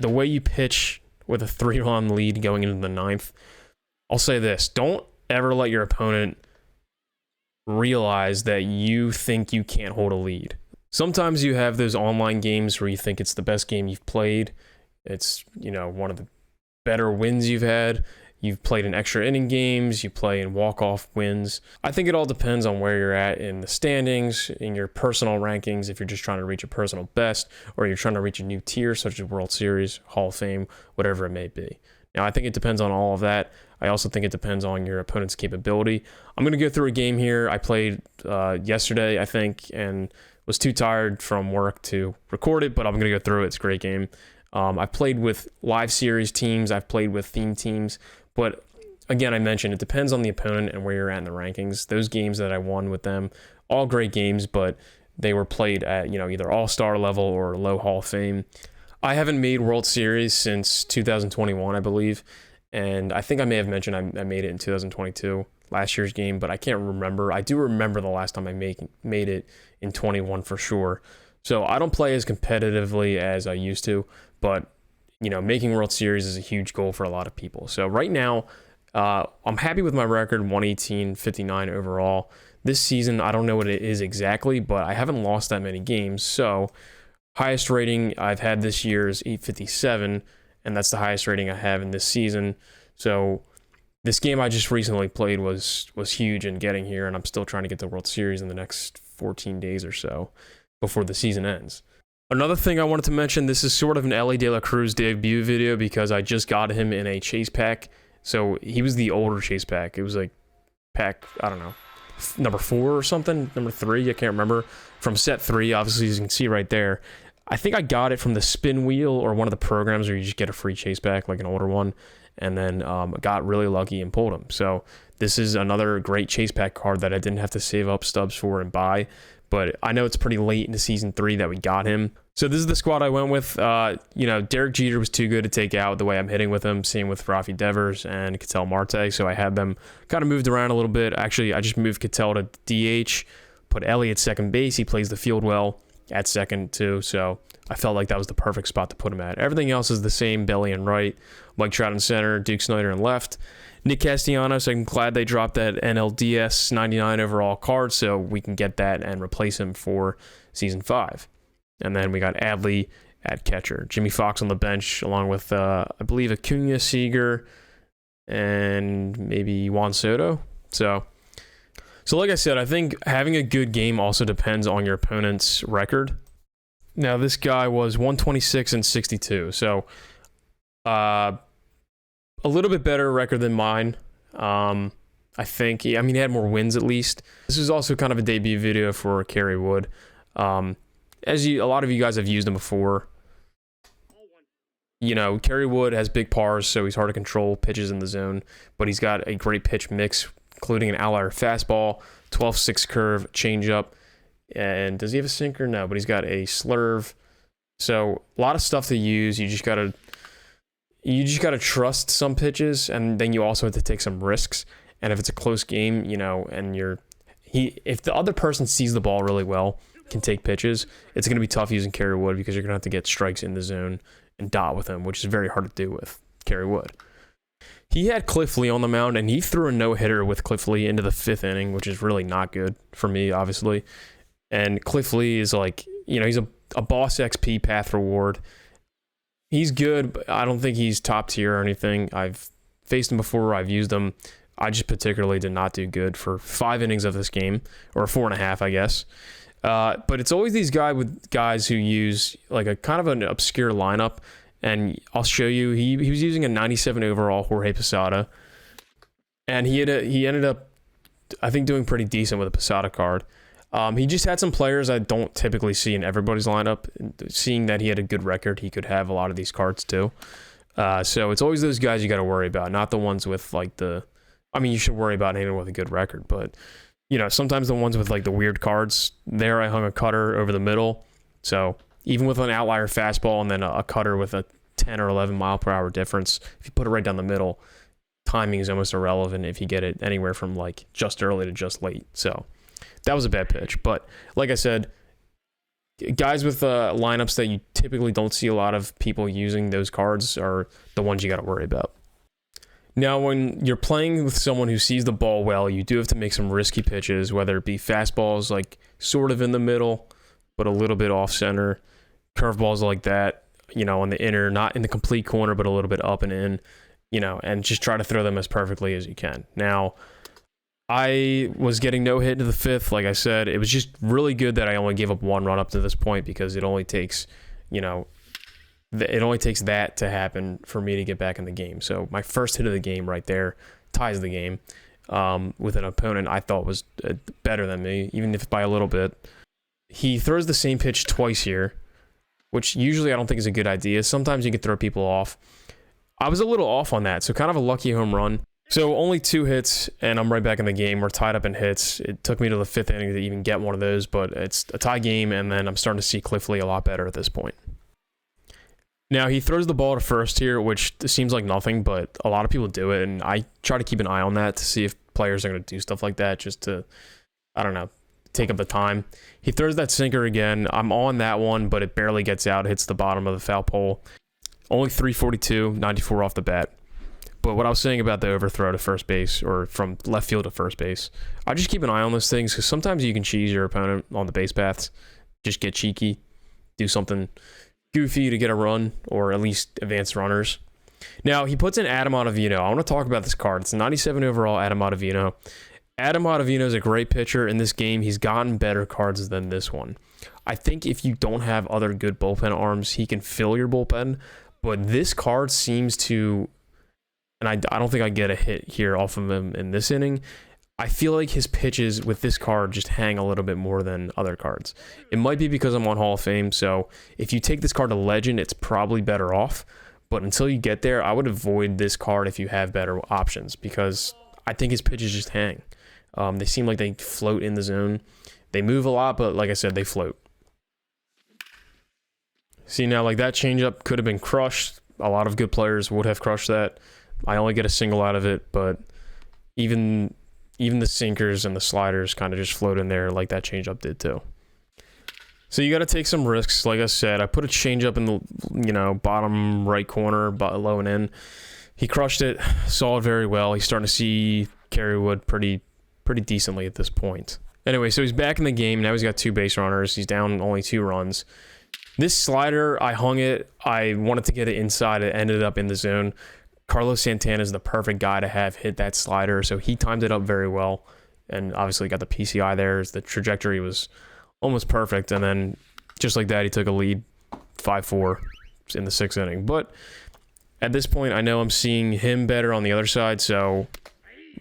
the way you pitch with a 3-run lead going into the ninth, I'll say this: don't ever let your opponent realize that you think you can't hold a lead. Sometimes you have those online games where you think it's the best game you've played. It's, one of the better wins you've had. You've played in extra inning games. You play in walk-off wins. I think it all depends on where you're at in the standings, in your personal rankings, if you're just trying to reach a personal best, or you're trying to reach a new tier, such as World Series, Hall of Fame, whatever it may be. Now, I think it depends on all of that. I also think it depends on your opponent's capability. I'm going to go through a game here I played yesterday, I think, and was too tired from work to record it, but I'm going to go through it. It's a great game. I've played with live series teams. I've played with theme teams. But again, I mentioned it depends on the opponent and where you're at in the rankings. Those games that I won with them, all great games, but they were played at, either all-star level or low Hall of Fame. I haven't made World Series since 2021, I believe. And I think I may have mentioned I made it in 2022, last year's game, but I can't remember. I do remember the last time I made it in 21 for sure. So I don't play as competitively as I used to, but making World Series is a huge goal for a lot of people. So right now, I'm happy with my record, 118-59 overall. This season, I don't know what it is exactly, but I haven't lost that many games. So highest rating I've had this year is 857, and that's the highest rating I have in this season. So this game I just recently played was huge in getting here, and I'm still trying to get the World Series in the next 14 days or so before the season ends. Another thing I wanted to mention, this is sort of an Ellie De La Cruz debut video because I just got him in a chase pack. So he was the older chase pack. It was like pack, I don't know, number 4 or something, number 3, I can't remember. From set 3, obviously, as you can see right there. I think I got it from the spin wheel or one of the programs where you just get a free chase pack, like an older one, and then got really lucky and pulled him. So this is another great chase pack card that I didn't have to save up stubs for and buy. But I know it's pretty late into season 3 that we got him. So this is the squad I went with. Derek Jeter was too good to take out the way I'm hitting with him. Same with Rafi Devers and Ketel Marte. So I had them kind of moved around a little bit. Actually, I just moved Ketel to DH, put Ellie at second base. He plays the field well at second too. So I felt like that was the perfect spot to put him at. Everything else is the same. Belly and right, Mike Trout in center, Duke Snyder in left. Nick Castellanos, I'm glad they dropped that NLDS 99 overall card so we can get that and replace him for Season 5. And then we got Adley at catcher. Jimmy Fox on the bench along with, I believe, Acuna, Seager, and maybe Juan Soto. So like I said, I think having a good game also depends on your opponent's record. Now, this guy was 126-62, so a little bit better record than mine. I think. He had more wins at least. This is also kind of a debut video for Kerry Wood. A lot of you guys have used him before. Kerry Wood has big pars, so he's hard to control pitches in the zone, but he's got a great pitch mix, including an outlier fastball, 12-6 curve, changeup, and does he have a sinker? No, but he's got a slurve. So a lot of stuff to use. You just gotta trust some pitches, and then you also have to take some risks. And if it's a close game, and if the other person sees the ball really well, can take pitches, it's gonna be tough using Kerry Wood because you're gonna have to get strikes in the zone and dot with him, which is very hard to do with Kerry Wood. He had Cliff Lee on the mound, and he threw a no-hitter with Cliff Lee into the 5th inning, which is really not good for me, obviously. And Cliff Lee is he's a boss XP path reward. He's good, but I don't think he's top tier or anything. I've faced him before. I've used him. I just particularly did not do good for 5 innings of this game, or 4.5, I guess. But it's always these guys who use like a kind of an obscure lineup, and I'll show you. He was using a 97 overall Jorge Posada, and he ended up, I think, doing pretty decent with a Posada card. He just had some players I don't typically see in everybody's lineup. Seeing that he had a good record, he could have a lot of these cards too. So it's always those guys you got to worry about, not the ones with you should worry about anyone with a good record, but sometimes the ones with like the weird cards. There I hung a cutter over the middle. So even with an outlier fastball and then a cutter with a 10 or 11 mile per hour difference, if you put it right down the middle, timing is almost irrelevant if you get it anywhere from like just early to just late. So that was a bad pitch. But like I said, Guys with lineups that you typically don't see a lot of people using, those cards are the ones you got to worry about. Now, when you're playing with someone who sees the ball well, you do have to make some risky pitches, whether it be fastballs like sort of in the middle, but a little bit off center, curveballs like that, you know, on the inner, not in the complete corner, but a little bit up and in, you know, and just try to throw them as perfectly as you can. Now, I was getting no hit into the fifth. Like I said, it was just really good that I only gave up 1 run up to this point, because it only takes, you know, it only takes that to happen for me to get back in the game. So my first hit of the game right there ties the game with an opponent I thought was better than me, even if by a little bit. He throws the same pitch twice here, which usually I don't think is a good idea. Sometimes you can throw people off. I was a little off on that, so kind of a lucky home run. So only 2 hits, and I'm right back in the game. We're tied up in hits. It took me to the 5th inning to even get one of those, but it's a tie game, and then I'm starting to see Cliff Lee a lot better at this point. Now, he throws the ball to first here, which seems like nothing, but a lot of people do it, and I try to keep an eye on that to see if players are going to do stuff like that, just to, I don't know, take up the time. He throws that sinker again. I'm on that one, but it barely gets out. It hits the bottom of the foul pole. Only 342, 94 off the bat. But what I was saying about the overthrow to first base, or from left field to first base, I just keep an eye on those things, because sometimes you can cheese your opponent on the base paths. Just get cheeky, do something goofy to get a run, or at least advance runners. Now, he puts in Adam Ottavino. I want to talk about this card. It's a 97 overall Adam Ottavino. Adam Ottavino is a great pitcher in this game. He's gotten better cards than this one. I think if you don't have other good bullpen arms, he can fill your bullpen, but this card seems to, and I don't think I get a hit here off of him in this inning. I feel like his pitches with this card just hang a little bit more than other cards. It might be because I'm on Hall of Fame, so if you take this card to Legend, it's probably better off. But until you get there, I would avoid this card if you have better options, because I think his pitches just hang. They seem like they float in the zone. They move a lot, but like I said, they float. See, now, like that changeup could have been crushed. A lot of good players would have crushed that. I only get a single out of it, but even the sinkers and the sliders kind of just float in there like that changeup did too. So you got to take some risks. Like I said, I put a changeup in the, you know, bottom right corner, low and in. He crushed it, saw it very well. He's starting to see carry wood pretty decently at this point. Anyway, so he's back in the game. Now he's got 2 base runners. He's down only 2 runs. This slider, I hung it. I wanted to get it inside. It ended up in the zone. Carlos Santana is the perfect guy to have hit that slider, so he timed it up very well, and obviously got the PCI there. The trajectory was almost perfect, and then just like that, he took a lead 5-4 in the 6th inning. But at this point, I know I'm seeing him better on the other side, so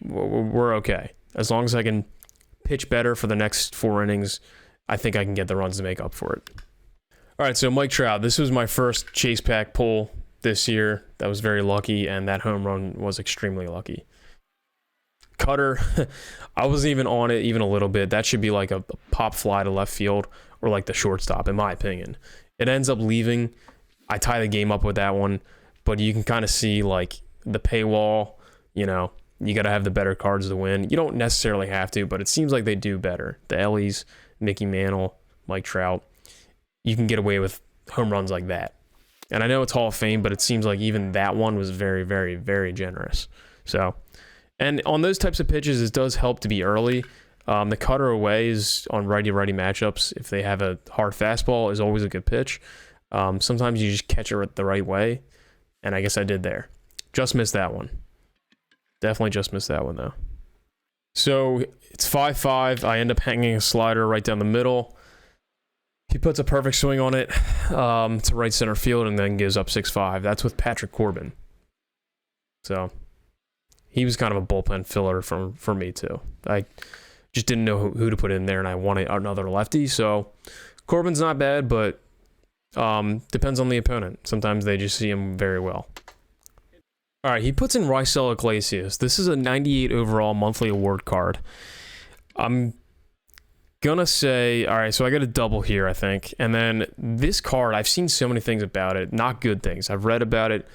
we're okay. As long as I can pitch better for the next 4 innings, I think I can get the runs to make up for it. All right, so Mike Trout, this was my first chase pack pull this year. That was very lucky, and that home run was extremely lucky. Cutter, I wasn't even on it even a little bit. That should be like a pop fly to left field, or like the shortstop, in my opinion. It ends up leaving. I tie the game up with that one, but you can kind of see like the paywall, you know, you got to have the better cards to win. You don't necessarily have to, but it seems like they do better. The Ellies, Mickey Mantle, Mike Trout, you can get away with home runs like that. And I know it's Hall of Fame, but it seems like even that one was very, very, very generous. So, and on those types of pitches, it does help to be early. The cutter away is on righty-righty matchups. If they have a hard fastball, is always a good pitch. Sometimes you just catch it the right way, and I guess I did there. Just missed that one. Definitely just missed that one, though. So it's 5-5. I end up hanging a slider right down the middle. He puts a perfect swing on it to right center field, and then gives up 6-5. That's with Patrick Corbin. So he was kind of a bullpen filler for me, too. I just didn't know who to put in there, and I wanted another lefty. So Corbin's not bad, but depends on the opponent. Sometimes they just see him very well. All right, he puts in Raisel Iglesias. This is a 98 overall monthly award card. I'm gonna say, all right, so I got a double here, I think. And then this card, I've seen so many things about it, not good things. I've read about it,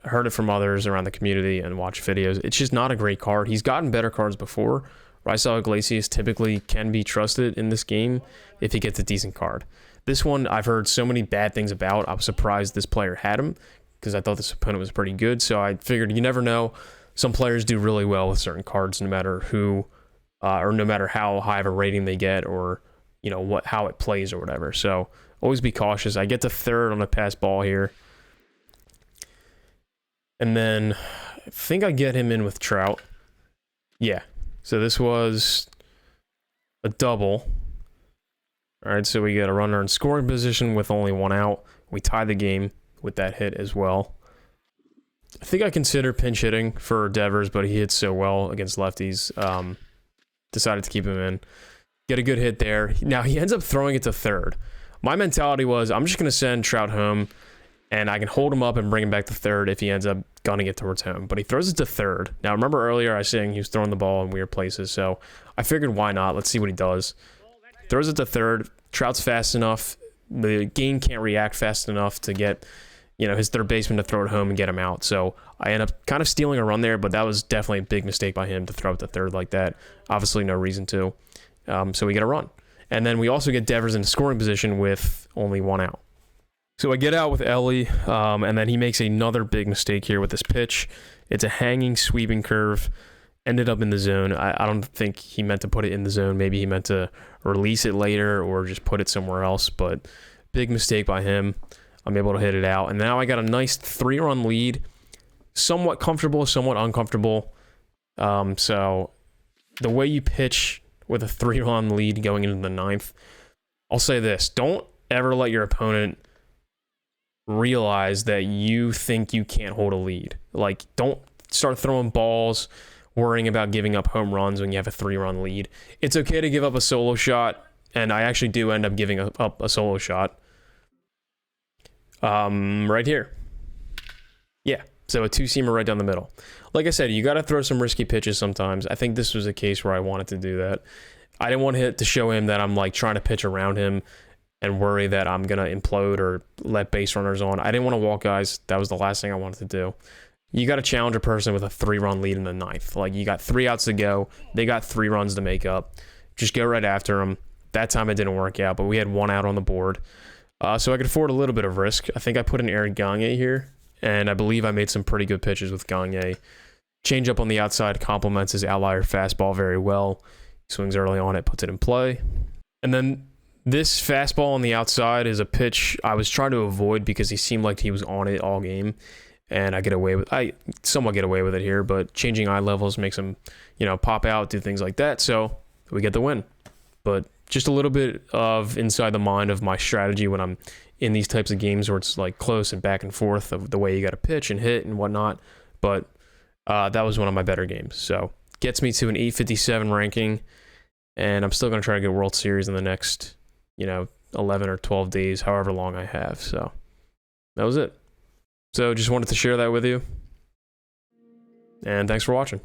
heard it from others around the community, and watched videos. It's just not a great card. He's gotten better cards before. Raisel Iglesias typically can be trusted in this game if he gets a decent card. This one I've heard so many bad things about. I was surprised this player had him because I thought this opponent was pretty good. So I figured you never know. Some players do really well with certain cards, no matter who, or no matter how high of a rating they get, or how it plays or whatever. So always be cautious. I get to third on the pass ball here, and then I think I get him in with Trout. Yeah. So this was a double. All right, so we get a runner in scoring position with only one out. We tie the game with that hit as well. I think I consider pinch hitting for Devers, but he hits so well against lefties. Decided to keep him in. Get a good hit there. Now, he ends up throwing it to third. My mentality was, I'm just going to send Trout home, and I can hold him up and bring him back to third if he ends up gunning it towards home. But he throws it to third. Now, remember earlier I was saying he was throwing the ball in weird places, so I figured why not? Let's see what he does. Throws it to third. Trout's fast enough. The game can't react fast enough to get, his third baseman to throw it home and get him out. So I end up kind of stealing a run there, but that was definitely a big mistake by him to throw it to third like that. Obviously, no reason to. So we get a run. And then we also get Devers in scoring position with only one out. So I get out with Ellie, and then he makes another big mistake here with this pitch. It's a hanging, sweeping curve. Ended up in the zone. I don't think he meant to put it in the zone. Maybe he meant to release it later or just put it somewhere else. But big mistake by him. I'm able to hit it out. And now I got a nice 3-run lead. Somewhat comfortable, somewhat uncomfortable. So the way you pitch with a 3-run lead going into the 9th, I'll say this. Don't ever let your opponent realize that you think you can't hold a lead. Like, don't start throwing balls, worrying about giving up home runs when you have a 3-run lead. It's okay to give up a solo shot, and I actually do end up giving up a solo shot. Right here. Yeah, so a 2-seamer right down the middle. Like I said, you got to throw some risky pitches sometimes. I think this was a case where I wanted to do that. I didn't want to show him that I'm like trying to pitch around him and worry that I'm going to implode or let base runners on. I didn't want to walk guys. That was the last thing I wanted to do. You got to challenge a person with a 3-run lead in the 9th. Like, you got 3 outs to go. They got 3 runs to make up. Just go right after them. That time it didn't work out, but we had 1 out on the board. So I could afford a little bit of risk. I think I put an Aaron Gagne here, and I believe I made some pretty good pitches with Gagne. Change up on the outside complements his outlier fastball very well. He swings early on it, puts it in play. And then this fastball on the outside is a pitch I was trying to avoid because he seemed like he was on it all game. And I somewhat get away with it here, but changing eye levels makes him, pop out, do things like that. So we get the win. But just a little bit of inside the mind of my strategy when I'm in these types of games where it's like close and back and forth of the way you got to pitch and hit and whatnot. But that was one of my better games. So gets me to an 857 ranking, and I'm still going to try to get World Series in the next, 11 or 12 days, however long I have. So that was it. So just wanted to share that with you. And thanks for watching.